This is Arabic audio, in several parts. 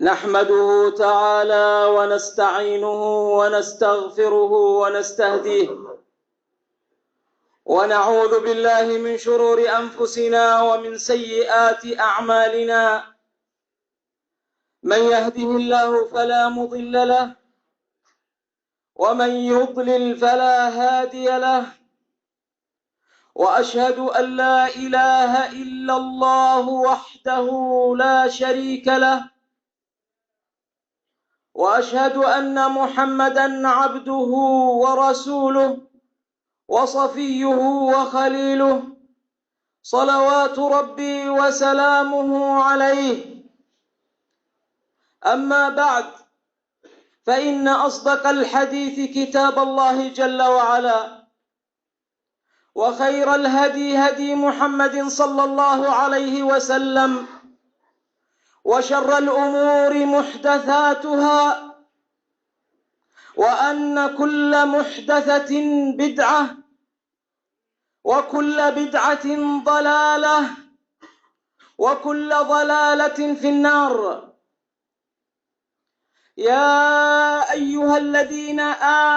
نحمده تعالى ونستعينه ونستغفره ونستهديه، ونعوذ بالله من شرور أنفسنا ومن سيئات أعمالنا. من يهده الله فلا مضل له، ومن يضلل فلا هادي له. وأشهد أن لا إله إلا الله وحده لا شريك له، وأشهد أن محمدًا عبده ورسوله وصفيه وخليله، صلوات ربي وسلامه عليه. أما بعد، فإن أصدق الحديث كتاب الله جل وعلا، وخير الهدي هدي محمد صلى الله عليه وسلم، وشر الأمور محدثاتها، وأن كل محدثة بدعة، وكل بدعة ضلالة، وكل ضلالة في النار. يا أيها الذين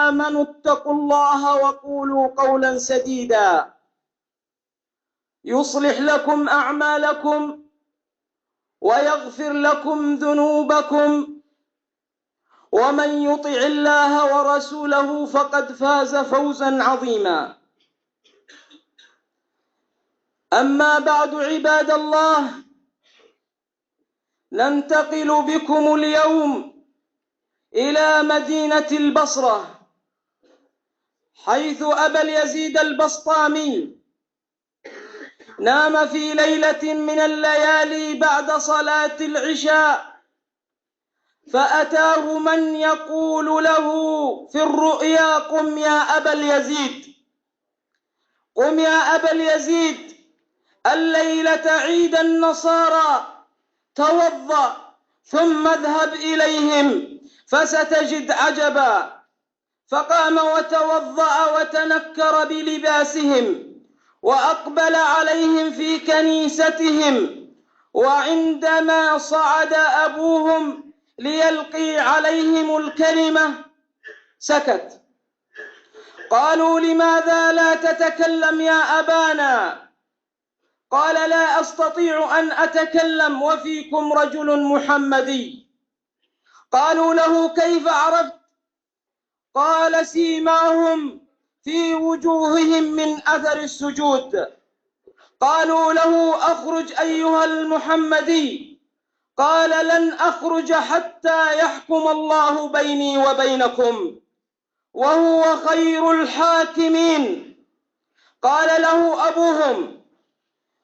آمنوا اتقوا الله وقولوا قولا سديدا يصلح لكم أعمالكم ويغفر لكم ذنوبكم، ومن يطع الله ورسوله فقد فاز فوزا عظيما. أما بعد، عباد الله، ننتقل بكم اليوم إلى مدينة البصرة، حيث أبا اليزيد البسطامي نام في ليلة من الليالي بعد صلاة العشاء، فأتاه من يقول له في الرؤيا: قم يا أبا اليزيد، قم يا أبا اليزيد، الليلة عيد النصارى، توضأ ثم اذهب إليهم فستجد عجبا. فقام وتوضأ وتنكر بلباسهم، وأقبل عليهم في كنيستهم. وعندما صعد أبوهم ليلقي عليهم الكلمة سكت. قالوا: لماذا لا تتكلم يا أبانا؟ قال: لا أستطيع أن أتكلم وفيكم رجل محمدي. قالوا له: كيف عرفت؟ قال: سيماهم في وجوههم من أثر السجود. قالوا له: أخرج أيها المحمدي. قال: لن أخرج حتى يحكم الله بيني وبينكم، وهو خير الحاكمين. قال له أبوهم: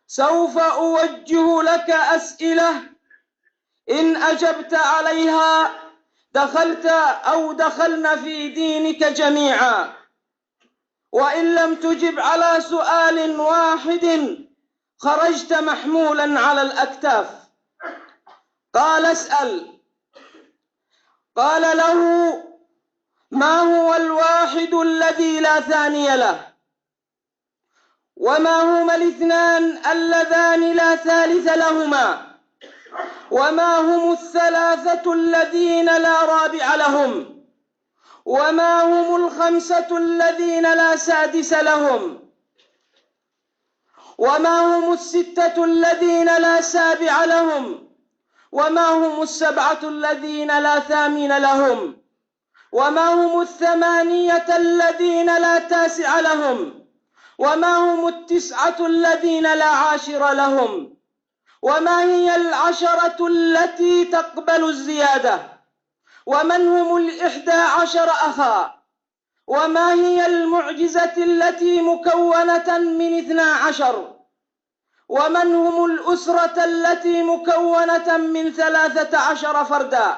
سوف أوجه لك أسئلة، إن أجبت عليها دخلت أو دخلنا في دينك جميعا، وإن لم تجب على سؤال واحد خرجت محمولا على الأكتاف. قال: اسأل. قال له: ما هو الواحد الذي لا ثاني له؟ وما هما الاثنان اللذان لا ثالث لهما؟ وما هم الثلاثة الذين لا رابع لهم؟ وما هم الخمسة الذين لا سادس لهم؟ وما هم الستة الذين لا سابع لهم؟ وما هم السبعة الذين لا ثامن لهم؟ وما هم الثمانية الذين لا تاسع لهم؟ وما هم التسعة الذين لا عاشر لهم؟ وما هي العشرة التي تقبل الزيادة؟ ومن هم 11 أخا؟ وما هي المعجزة التي مكونة من 12؟ ومن هم الأسرة التي مكونة من 13 فردا؟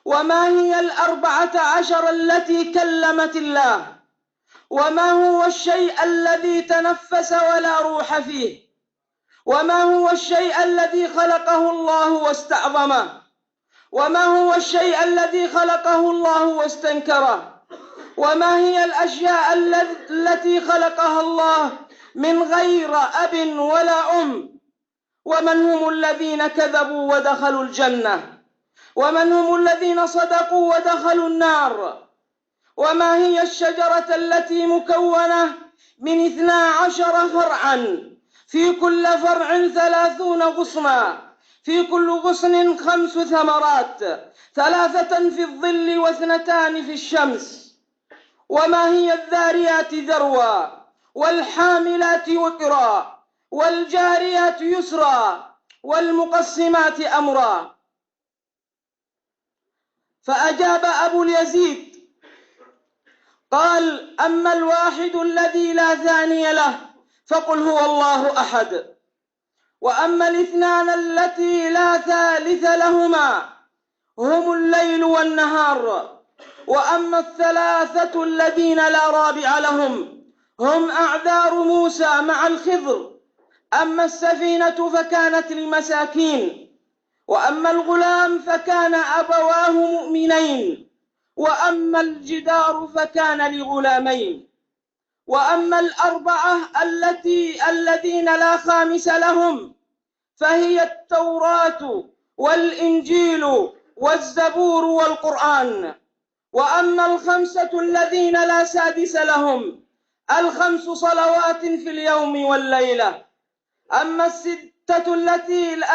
وما هي 14 التي كلمت الله؟ وما هو الشيء الذي تنفس ولا روح فيه؟ وما هو الشيء الذي خلقه الله واستعظمه؟ وما هو الشيء الذي خلقه الله واستنكره؟ وما هي الأشياء التي خلقها الله من غير أب ولا أم؟ ومن هم الذين كذبوا ودخلوا الجنة؟ ومن هم الذين صدقوا ودخلوا النار؟ وما هي الشجرة التي مكونة من 12 فرعا، في كل فرع 30 غصنا، في كل غصن 5 ثمرات، 3 في الظل و2 في الشمس؟ وما هي الذاريات ذروا، والحاملات وقرا، والجاريات يسرا، والمقسمات أمرا؟ فأجاب أبو اليزيد قال: أما الواحد الذي لا ثاني له فقل هو الله أحد، وأما الاثنان التي لا ثالث لهما هم الليل والنهار، وأما الثلاثة الذين لا رابع لهم هم أعذار موسى مع الخضر. أما السفينة فكانت لمساكين، وأما الغلام فكان أبواه مؤمنين، وأما الجدار فكان لغلامين. وأما الأربعة الذين لا خامس لهم فهي التوراة والإنجيل والزبور والقرآن. وأما الخمسة الذين لا سادس لهم 5 صلوات في اليوم والليلة. أما الستة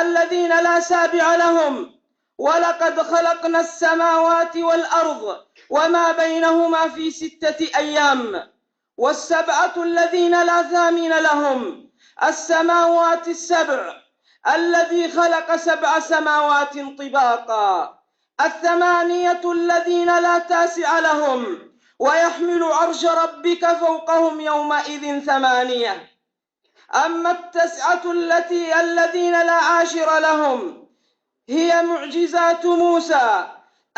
الذين لا سابع لهم ولقد خلقنا السماوات والأرض وما بينهما في 6 أيام. والسبعة الذين لا ثامن لهم السماوات السبع الذي خلق 7 سماوات طباقا. 8 الذين لا تاسع لهم ويحمل عرش ربك فوقهم يومئذ 8. أما 9 الذين لا عاشر لهم هي معجزات موسى: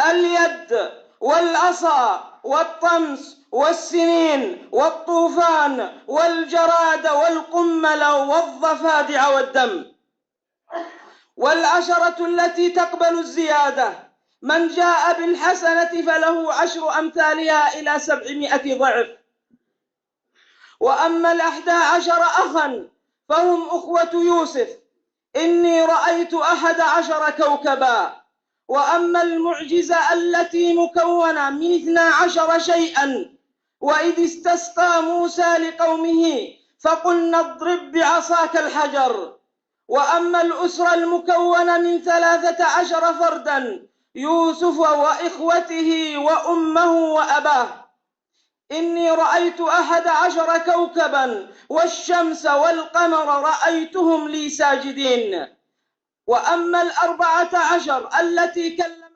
اليد والعصا والطمس والسنين والطوفان والجراد والقمل والضفادع والدم. 10 التي تقبل الزيادة: من جاء بالحسنة فله 10 أمثالها إلى 700 ضعف. وأما 11 أخا فهم أخوة يوسف: إني رأيت 11 كوكبا. وأما المعجزة التي مكونة من 12 شيئا: وإذ استسقى موسى لقومه فقلنا اضرب بعصاك الحجر. وأما الأسرة المكونة من 13 فردا: يوسف وإخوته وأمه وأباه. إني رأيت 11 كوكبا والشمس والقمر رأيتهم لي ساجدين. وأما 14 التي كلمت